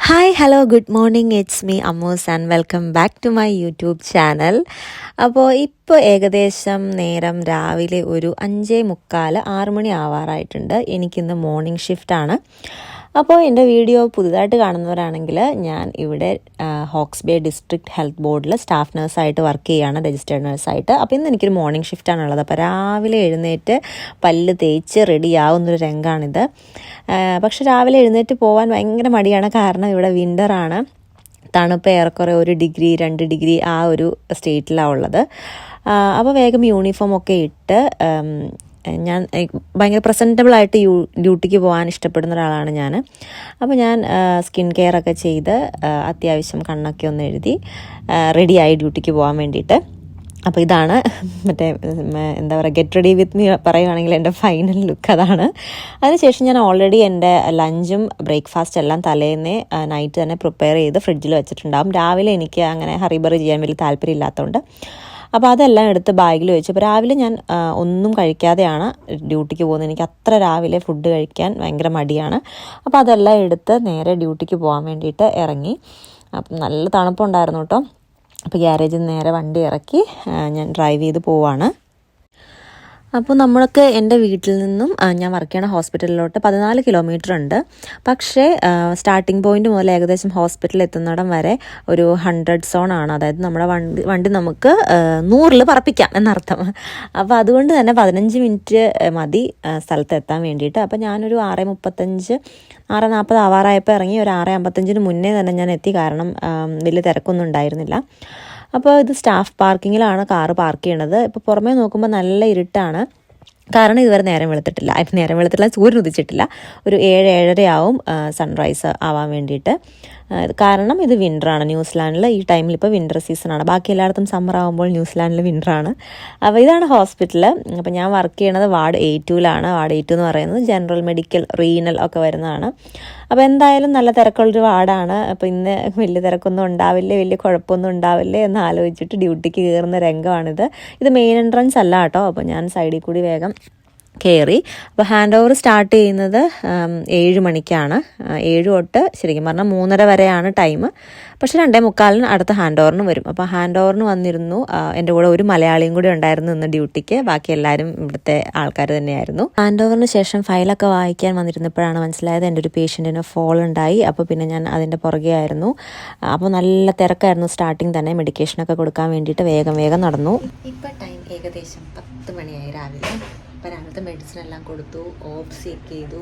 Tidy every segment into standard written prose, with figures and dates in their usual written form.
Hi hello good morning it's me Ammus and welcome back to my YouTube channel. അപ്പോൾ ഇപ്പോൾ ഏകദേശം നേരം രാവിലെ ഒരു 5:45 6 മണി ആവാറായിട്ടുണ്ട്. എനിക്കിന്ന് മോർണിംഗ് ഷിഫ്റ്റാണ്. അപ്പോൾ എൻ്റെ വീഡിയോ പുതുതായിട്ട് കാണുന്നവരാണെങ്കിൽ ഞാൻ ഇവിടെ ഹോക്സ് ബേ ഡിസ്ട്രിക്ട് ഹെൽത്ത് ബോർഡിൽ സ്റ്റാഫ് നഴ്സായിട്ട് വർക്ക് ചെയ്യുകയാണ്, രജിസ്റ്റേർഡ് നഴ്സായിട്ട്. അപ്പോൾ ഇന്ന് എനിക്കൊരു മോർണിംഗ് ഷിഫ്റ്റാണുള്ളത്. അപ്പോൾ രാവിലെ എഴുന്നേറ്റ് പല്ല് തേച്ച് റെഡിയാവുന്നൊരു രംഗമാണിത്. പക്ഷെ രാവിലെ എഴുന്നേറ്റ് പോകാൻ ഭയങ്കര മടിയാണ്, കാരണം ഇവിടെ വിൻ്ററാണ്. തണുപ്പ് ഏറെക്കുറെ 1 ഡിഗ്രി 2 ഡിഗ്രി ആ ഒരു സ്റ്റേറ്റിലാണ് ഉള്ളത്. അപ്പോൾ വേഗം യൂണിഫോമൊക്കെ ഇട്ട് ഞാൻ ഭയങ്കര പ്രസൻറ്റബിളായിട്ട് ഡ്യൂട്ടിക്ക് പോകാൻ ഇഷ്ടപ്പെടുന്ന ഒരാളാണ് ഞാൻ. അപ്പോൾ ഞാൻ സ്കിൻ കെയർ ഒക്കെ ചെയ്ത് അത്യാവശ്യം കണ്ണൊക്കെ ഒന്ന് എഴുതി റെഡിയായി ഡ്യൂട്ടിക്ക് പോകാൻ വേണ്ടിയിട്ട്. അപ്പോൾ ഇതാണ് മറ്റേ എന്താ പറയുക, ഗെറ്റ് റെഡി വിത്ത് മീ പറയുകയാണെങ്കിൽ എൻ്റെ ഫൈനൽ ലുക്ക് അതാണ്. അതിനുശേഷം ഞാൻ ഓൾറെഡി എൻ്റെ ലഞ്ചും ബ്രേക്ക്ഫാസ്റ്റ് എല്ലാം തലേന്നേ നൈറ്റ് തന്നെ പ്രിപ്പയർ ചെയ്ത് ഫ്രിഡ്ജിൽ വെച്ചിട്ടുണ്ടാകും. രാവിലെ എനിക്ക് അങ്ങനെ ഹറിബറി ചെയ്യാൻ വലിയ താല്പര്യമില്ലാത്തതുകൊണ്ട് അപ്പോൾ അതെല്ലാം എടുത്ത് ബാഗിൽ വെച്ചു. അപ്പോൾ രാവിലെ ഞാൻ ഒന്നും കഴിക്കാതെയാണ് ഡ്യൂട്ടിക്ക് പോകുന്നത്. എനിക്ക് അത്ര രാവിലെ ഫുഡ് കഴിക്കാൻ ഭയങ്കര മടിയാണ്. അപ്പോൾ അതെല്ലാം എടുത്ത് നേരെ ഡ്യൂട്ടിക്ക് പോകാൻ വേണ്ടിയിട്ട് ഇറങ്ങി. അപ്പം നല്ല തണുപ്പുണ്ടായിരുന്നു കേട്ടോ. അപ്പോൾ ഗ്യാരേജിൽ നിന്ന് നേരെ വണ്ടി ഇറക്കി ഞാൻ ഡ്രൈവ് ചെയ്ത് പോവാണ്. അപ്പോൾ നമ്മൾക്ക് എൻ്റെ വീട്ടിൽ നിന്നും ഞാൻ വർക്ക് ചെയ്യണ ഹോസ്പിറ്റലിലോട്ട് 14 കിലോമീറ്റർ ഉണ്ട്. പക്ഷേ സ്റ്റാർട്ടിംഗ് പോയിന്റ് മുതൽ ഏകദേശം ഹോസ്പിറ്റലിൽ എത്തുന്നിടം വരെ ഒരു 100 സോണാണ്. അതായത് നമ്മുടെ വണ്ടി നമുക്ക് 100-ൽ പറപ്പിക്കാം എന്നർത്ഥം. അപ്പോൾ അതുകൊണ്ട് തന്നെ 15 മിനിറ്റ് മതി സ്ഥലത്ത് എത്താൻ വേണ്ടിയിട്ട്. അപ്പോൾ ഞാനൊരു 6:35 6:40 ആവാറായപ്പോൾ ഇറങ്ങി. ഒരു 6:55 മുന്നേ തന്നെ ഞാൻ എത്തി, കാരണം വലിയ തിരക്കൊന്നും ഉണ്ടായിരുന്നില്ല. അപ്പോൾ ഇത് സ്റ്റാഫ് പാർക്കിങ്ങിലാണ് കാറ് പാർക്ക് ചെയ്യണത്. ഇപ്പോൾ പുറമേ നോക്കുമ്പോൾ നല്ല ഇരുട്ടാണ്, കാരണം ഇതുവരെ നേരം വെളുത്തിട്ടില്ല. ഇപ്പം നേരം വെളുത്തിട്ടില്ല, സൂര്യൻ ഉദിച്ചിട്ടില്ല. ഒരു 7-7:30 ആവും സൺറൈസ് ആവാൻ വേണ്ടിയിട്ട്. കാരണം ഇത് വിൻ്ററാണ്. ന്യൂസിലാൻഡിൽ ഈ ടൈമിൽ ഇപ്പോൾ വിൻ്റർ സീസണാണ്. ബാക്കി എല്ലായിടത്തും സമ്മർ ആകുമ്പോൾ ന്യൂസിലാൻഡിൽ വിൻ്ററാണ്. അപ്പോൾ ഇതാണ് ഹോസ്പിറ്റൽ. അപ്പോൾ ഞാൻ വർക്ക് ചെയ്യണത് വാർഡ് A2-ലാണ്. വാർഡ് A2 എന്ന് പറയുന്നത് ജനറൽ മെഡിക്കൽ റീനൽ ഒക്കെ വരുന്നതാണ്. അപ്പോൾ എന്തായാലും നല്ല തിരക്കുള്ളൊരു വാർഡാണ്. അപ്പോൾ ഇന്ന് വലിയ തിരക്കൊന്നും ഉണ്ടാവില്ലേ, വലിയ കുഴപ്പമൊന്നും ഉണ്ടാവില്ലേ എന്ന് ആലോചിച്ചിട്ട് ഡ്യൂട്ടിക്ക് കയറുന്ന രംഗമാണിത്. ഇത് മെയിൻ എൻട്രൻസ് അല്ല കേട്ടോ. അപ്പോൾ ഞാൻ സൈഡിൽ കൂടി വേഗം കയറി. അപ്പോൾ ഹാൻഡ് ഓവർ സ്റ്റാർട്ട് ചെയ്യുന്നത് 7 മണിക്കാണ്. 7 തൊട്ട് ശരിക്കും പറഞ്ഞാൽ 3:30 വരെയാണ് ടൈം. പക്ഷേ 2:45 അടുത്ത ഹാൻഡ് ഓവറിന് വരും. അപ്പോൾ ഹാൻഡ് ഓവറിന് വന്നിരുന്നു. എൻ്റെ കൂടെ ഒരു മലയാളിയും കൂടി ഉണ്ടായിരുന്നു ഇന്ന് ഡ്യൂട്ടിക്ക്. ബാക്കി എല്ലാവരും ഇവിടുത്തെ ആൾക്കാർ തന്നെയായിരുന്നു. ഹാൻഡ് ഓവറിന് ശേഷം ഫയലൊക്കെ വായിക്കാൻ വന്നിരുന്നപ്പോഴാണ് മനസ്സിലായത് എൻ്റെ ഒരു പേഷ്യൻറ്റിന് ഫോൾ ഉണ്ടായി. അപ്പോൾ പിന്നെ ഞാൻ അതിൻ്റെ പുറകെ ആയിരുന്നു. അപ്പോൾ നല്ല തിരക്കായിരുന്നു സ്റ്റാർട്ടിങ് തന്നെ. മെഡിക്കേഷനൊക്കെ കൊടുക്കാൻ വേണ്ടിയിട്ട് വേഗം നടന്നു. ഇപ്പോൾ ടൈം ഏകദേശം 10 മണിയായി രാവിലെ. അപ്പോൾ രാവിലത്തെ മെഡിസിൻ എല്ലാം കൊടുത്തു, ഓപ്സി ഒക്കെ ചെയ്തു.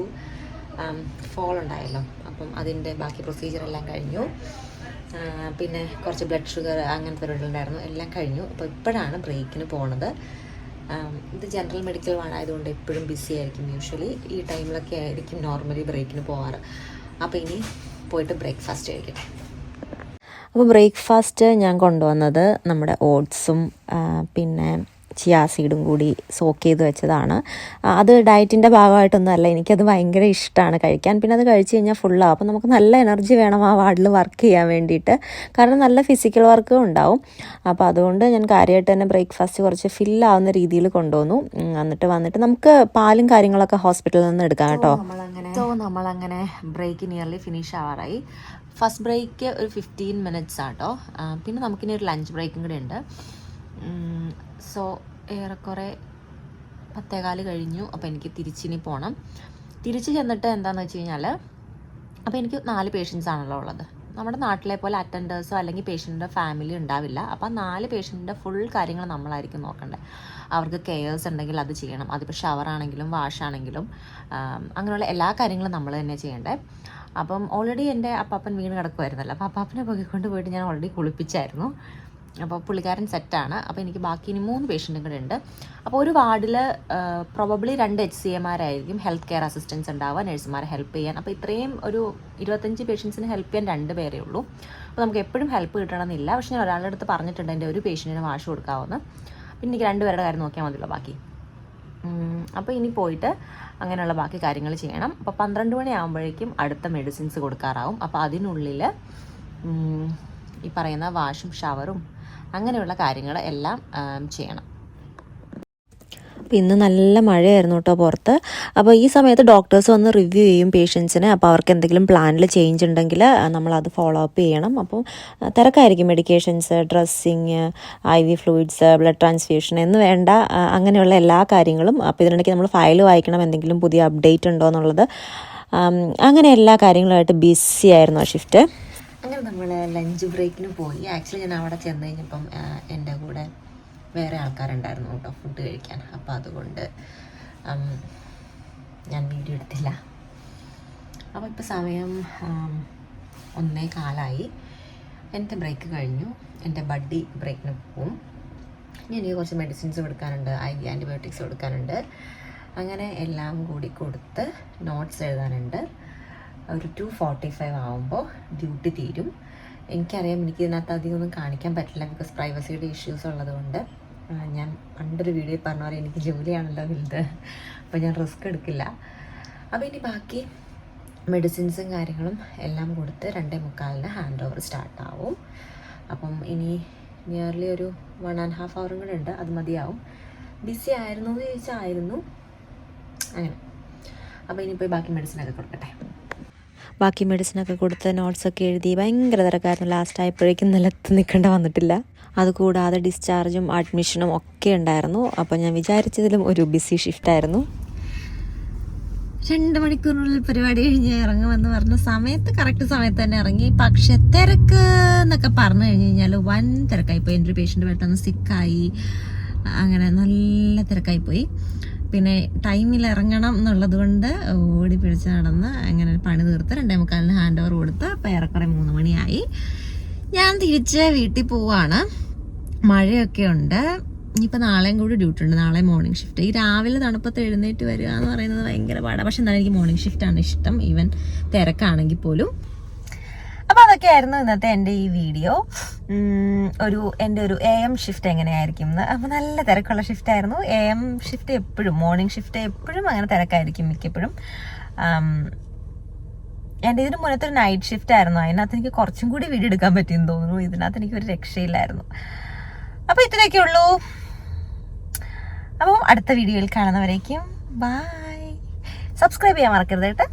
ഫോൾ ഉണ്ടായല്ലോ, അപ്പം അതിൻ്റെ ബാക്കി പ്രൊസീജിയറെല്ലാം കഴിഞ്ഞു. പിന്നെ കുറച്ച് ബ്ലഡ് ഷുഗർ അങ്ങനത്തെ പരിപാടികളുണ്ടായിരുന്നു, എല്ലാം കഴിഞ്ഞു. അപ്പോൾ ഇപ്പോഴാണ് ബ്രേക്കിന് പോണത്. ഇത് ജനറൽ മെഡിക്കൽ വാർഡായതുകൊണ്ട് എപ്പോഴും ബിസി ആയിരിക്കും. യൂഷ്വലി ഈ ടൈമിലൊക്കെ ആയിരിക്കും നോർമലി ബ്രേക്കിന് പോകാറ്. അപ്പോൾ ഇനി പോയിട്ട് ബ്രേക്ക്ഫാസ്റ്റ് കഴിക്കട്ടെ. അപ്പോൾ ബ്രേക്ക്ഫാസ്റ്റ് ഞാൻ കൊണ്ടുവന്നത് നമ്മുടെ ഓട്സും പിന്നെ ചിയാ സീഡും കൂടി സോക്ക് ചെയ്ത് വെച്ചതാണ്. അത് ഡയറ്റിൻ്റെ ഭാഗമായിട്ടൊന്നുമല്ല, എനിക്കത് ഭയങ്കര ഇഷ്ടമാണ് കഴിക്കാൻ. പിന്നെ അത് കഴിച്ച് കഴിഞ്ഞാൽ ഫുള്ളാവും. അപ്പോൾ നമുക്ക് നല്ല എനർജി വേണം ആ വാർഡിൽ വർക്ക് ചെയ്യാൻ വേണ്ടിയിട്ട്, കാരണം നല്ല ഫിസിക്കൽ വർക്കും ഉണ്ടാവും. അപ്പോൾ അതുകൊണ്ട് ഞാൻ കാര്യമായിട്ട് തന്നെ ബ്രേക്ക്ഫാസ്റ്റ് കുറച്ച് ഫില്ലാവുന്ന രീതിയിൽ കൊണ്ടുവന്നു. എന്നിട്ട് വന്നിട്ട് നമുക്ക് പാലും കാര്യങ്ങളൊക്കെ ഹോസ്പിറ്റലിൽ നിന്ന് എടുക്കാം കേട്ടോ. നമ്മളങ്ങനെ ബ്രേക്ക് നിയർലി ഫിനിഷ് ആവാറായി. ഫസ്റ്റ് ബ്രേക്ക് ഒരു 15 മിനിറ്റ്സ് ആട്ടോ. പിന്നെ നമുക്കിനി ഒരു ലഞ്ച് ബ്രേക്കും കൂടെ ഉണ്ട്. സോ ഏറെക്കുറെ 10:15 കഴിഞ്ഞു. അപ്പോൾ എനിക്ക് തിരിച്ചിനി പോകണം. തിരിച്ച് ചെന്നിട്ട് എന്താണെന്ന് വെച്ച് കഴിഞ്ഞാൽ, അപ്പോൾ എനിക്ക് 4 പേഷ്യൻസ് ആണല്ലോ ഉള്ളത്. നമ്മുടെ നാട്ടിലെ പോലെ അറ്റൻഡേഴ്സോ അല്ലെങ്കിൽ പേഷ്യൻറ്റിൻ്റെ ഫാമിലി ഉണ്ടാവില്ല. അപ്പോൾ 4 പേഷ്യൻറ്റിൻ്റെ ഫുൾ കാര്യങ്ങൾ നമ്മളായിരിക്കും നോക്കേണ്ടത്. അവർക്ക് കെയേഴ്സ് ഉണ്ടെങ്കിൽ അത് ചെയ്യണം. അതിപ്പോൾ ഷവറാണെങ്കിലും വാഷാണെങ്കിലും അങ്ങനെയുള്ള എല്ലാ കാര്യങ്ങളും നമ്മൾ തന്നെ ചെയ്യേണ്ടത്. അപ്പം ഓൾറെഡി എൻ്റെ അപ്പാപ്പൻ വീണ് കിടക്കുമായിരുന്നല്ലോ. അപ്പോൾ അപ്പാപ്പനെ പൊക്കിക്കൊണ്ട് പോയിട്ട് ഞാൻ ഓൾറെഡി കുളിപ്പിച്ചായിരുന്നു. അപ്പോൾ പുള്ളിക്കാരൻ സെറ്റാണ്. അപ്പോൾ എനിക്ക് ബാക്കി ഇനി 3 പേഷ്യൻറ്റും കൂടെ ഉണ്ട്. അപ്പോൾ ഒരു വാർഡിൽ പ്രോബബ്ലി 2 HCMമാരായിരിക്കും, ഹെൽത്ത് കെയർ അസിസ്റ്റൻസ് ഉണ്ടാവുക, നഴ്സുമാരെ ഹെൽപ്പ് ചെയ്യാൻ. അപ്പോൾ ഇത്രയും ഒരു 25 പേഷ്യൻസിന് ഹെൽപ്പ് ചെയ്യാൻ 2 പേരേ ഉള്ളൂ. അപ്പോൾ നമുക്ക് എപ്പോഴും ഹെൽപ്പ് കിട്ടണമെന്നില്ല. പക്ഷേ ഞാൻ ഒരാളുടെ അടുത്ത് പറഞ്ഞിട്ടുണ്ട് എൻ്റെ ഒരു പേഷ്യൻറ്റിന് വാഷ് കൊടുക്കാവുന്ന. പിന്നെ എനിക്ക് 2 പേരുടെ കാര്യം നോക്കിയാൽ മതിയല്ലോ ബാക്കി. അപ്പോൾ ഇനി പോയിട്ട് അങ്ങനെയുള്ള ബാക്കി കാര്യങ്ങൾ ചെയ്യണം. അപ്പോൾ 12 മണി ആകുമ്പോഴേക്കും അടുത്ത മെഡിസിൻസ് കൊടുക്കാറാവും. അപ്പോൾ അതിനുള്ളിൽ ഈ പറയുന്ന വാഷും ഷവറും അങ്ങനെയുള്ള കാര്യങ്ങൾ എല്ലാം ചെയ്യണം. അപ്പോൾ ഇന്ന് നല്ല മഴയായിരുന്നു കേട്ടോ പുറത്ത്. അപ്പോൾ ഈ സമയത്ത് ഡോക്ടേഴ്സ് വന്ന് റിവ്യൂ ചെയ്യും പേഷ്യൻസിനെ. അപ്പോൾ അവർക്ക് എന്തെങ്കിലും പ്ലാനിൽ ചേഞ്ച് ഉണ്ടെങ്കിൽ നമ്മളത് ഫോളോ അപ്പ് ചെയ്യണം. അപ്പോൾ തിരക്കായിരിക്കും. Medications, dressing, IV fluids, blood transfusion എന്ന് വേണ്ട അങ്ങനെയുള്ള എല്ലാ കാര്യങ്ങളും. അപ്പോൾ ഇതിനിടയ്ക്ക് നമ്മൾ ഫയൽ വായിക്കണം, എന്തെങ്കിലും പുതിയ അപ്ഡേറ്റ് ഉണ്ടോ എന്നുള്ളത്. അങ്ങനെ എല്ലാ കാര്യങ്ങളുമായിട്ട് ബിസി ആയിരുന്നു ആ ഷിഫ്റ്റ്. അങ്ങനെ നമ്മൾ ലഞ്ച് ബ്രേക്കിന് പോയി. ആക്ച്വലി ഞാൻ അവിടെ ചെന്ന് കഴിഞ്ഞപ്പം എൻ്റെ കൂടെ വേറെ ആൾക്കാരുണ്ടായിരുന്നു കേട്ടോ ഫുഡ് കഴിക്കാൻ. അപ്പോൾ അതുകൊണ്ട് ഞാൻ വീഡിയോ എടുത്തില്ല. അപ്പോൾ ഇപ്പോൾ സമയം 1:15. എൻ്റെ ബ്രേക്ക് കഴിഞ്ഞു. എൻ്റെ ബഡ്ഡി ബ്രേക്കിന് പോവും. ഇനി എനിക്ക് കുറച്ച് മെഡിസിൻസ് കൊടുക്കാനുണ്ട്, IV ആൻറ്റിബയോട്ടിക്സ് കൊടുക്കാനുണ്ട്. അങ്ങനെ എല്ലാം കൂടി കൊടുത്ത് നോട്ട്സ് എഴുതാനുണ്ട്. ഒരു 2:45 ആകുമ്പോൾ ഡ്യൂട്ടി തീരും. എനിക്കറിയാം എനിക്ക് ഇതിനകത്ത് അധികം ഒന്നും കാണിക്കാൻ പറ്റില്ല, ബിക്കോസ് പ്രൈവസിയുടെ ഇഷ്യൂസ് ഉള്ളതുകൊണ്ട്. ഞാൻ പണ്ടൊരു വീഡിയോ പറഞ്ഞ പോലെ എനിക്ക് ജോലിയാണല്ലോ വലുത്, അപ്പോൾ ഞാൻ റിസ്ക് എടുക്കില്ല. അപ്പോൾ ഇനി ബാക്കി മെഡിസിൻസും കാര്യങ്ങളും എല്ലാം കൊടുത്ത് 2:45 ഹാൻഡ് ഓവർ സ്റ്റാർട്ടാവും. അപ്പം ഇനി നിയർലി ഒരു 1.5 hour കൂടെ ഉണ്ട്, അത് മതിയാവും. ബിസി ആയിരുന്നു എന്ന് ചോദിച്ചാൽ ആയിരുന്നു. അങ്ങനെ അപ്പോൾ ഇനിയിപ്പോൾ ബാക്കി മെഡിസിനൊക്കെ കൊടുക്കട്ടെ. ബാക്കി മെഡിസിനൊക്കെ കൊടുത്ത് നോട്ട്സൊക്കെ എഴുതി ഭയങ്കര തിരക്കായിരുന്നു. ലാസ്റ്റ് ആയപ്പോഴേക്കും നിലത്ത് നിൽക്കേണ്ട വന്നിട്ടില്ല. അതുകൂടാതെ ഡിസ്ചാർജും അഡ്മിഷനും ഒക്കെ ഉണ്ടായിരുന്നു. അപ്പോൾ ഞാൻ വിചാരിച്ചതിലും ഒരു ബിസി ഷിഫ്റ്റായിരുന്നു. 2 മണിക്കൂറിനുള്ളിൽ പരിപാടി കഴിഞ്ഞ് ഇറങ്ങുമെന്ന് പറഞ്ഞ സമയത്ത് കറക്റ്റ് സമയത്ത് തന്നെ ഇറങ്ങി. പക്ഷെ തിരക്ക് എന്നൊക്കെ പറഞ്ഞു കഴിഞ്ഞ് കഴിഞ്ഞാൽ വൻ തിരക്കായിപ്പോയി. എൻ്റെ ഒരു പേഷ്യൻ്റ് പെട്ടെന്ന് സിക്കായി, അങ്ങനെ നല്ല തിരക്കായിപ്പോയി. പിന്നെ ടൈമിൽ ഇറങ്ങണം എന്നുള്ളത് കൊണ്ട് ഓടി പിടിച്ച് നടന്ന് അങ്ങനെ പണി തീർത്ത് 2:45 ഹാൻഡ് ഓവർ കൊടുത്ത് അപ്പോൾ ഏറെക്കുറെ 3 മണിയായി. ഞാൻ തിരിച്ച് വീട്ടിൽ പോവാണ്. മഴയൊക്കെ ഉണ്ട്. ഇനിയിപ്പോൾ നാളെയും കൂടി ഡ്യൂട്ടി ഉണ്ട്. നാളെ മോർണിംഗ് ഷിഫ്റ്റ്. ഈ രാവിലെ തണുപ്പത്ത് എഴുന്നേറ്റ് വരിക എന്ന് പറയുന്നത് ഭയങ്കര പാടാണ്. പക്ഷെ എന്നാലും എനിക്ക് മോർണിംഗ് ഷിഫ്റ്റാണ് ഇഷ്ടം, ഈവൻ തിരക്കാണെങ്കിൽ പോലും. അപ്പോൾ അതൊക്കെയായിരുന്നു ഇന്നത്തെ എൻ്റെ ഈ വീഡിയോ. എൻ്റെ ഒരു AM ഷിഫ്റ്റ് എങ്ങനെയായിരിക്കും എന്ന്. അപ്പോൾ നല്ല തിരക്കുള്ള ഷിഫ്റ്റായിരുന്നു. AM ഷിഫ്റ്റ് എപ്പോഴും, മോർണിംഗ് ഷിഫ്റ്റ് എപ്പോഴും അങ്ങനെ തിരക്കായിരിക്കും മിക്കപ്പോഴും. എൻ്റെ ഇതിന് മുന്നത്തെ ഒരു നൈറ്റ് ഷിഫ്റ്റ് ആയിരുന്നു. അതിനകത്ത് എനിക്ക് കുറച്ചും കൂടി വീഡിയോ എടുക്കാൻ പറ്റിയെന്ന് തോന്നുന്നു. ഇതിനകത്ത് എനിക്കൊരു രക്ഷയില്ലായിരുന്നു. അപ്പോൾ ഇത്രയൊക്കെ ഉള്ളൂ. അപ്പം അടുത്ത വീഡിയോയിൽ കാണുന്നവരേക്കും ബൈ. സബ്സ്ക്രൈബ് ചെയ്യാൻ മറക്കരുത് കേട്ടോ.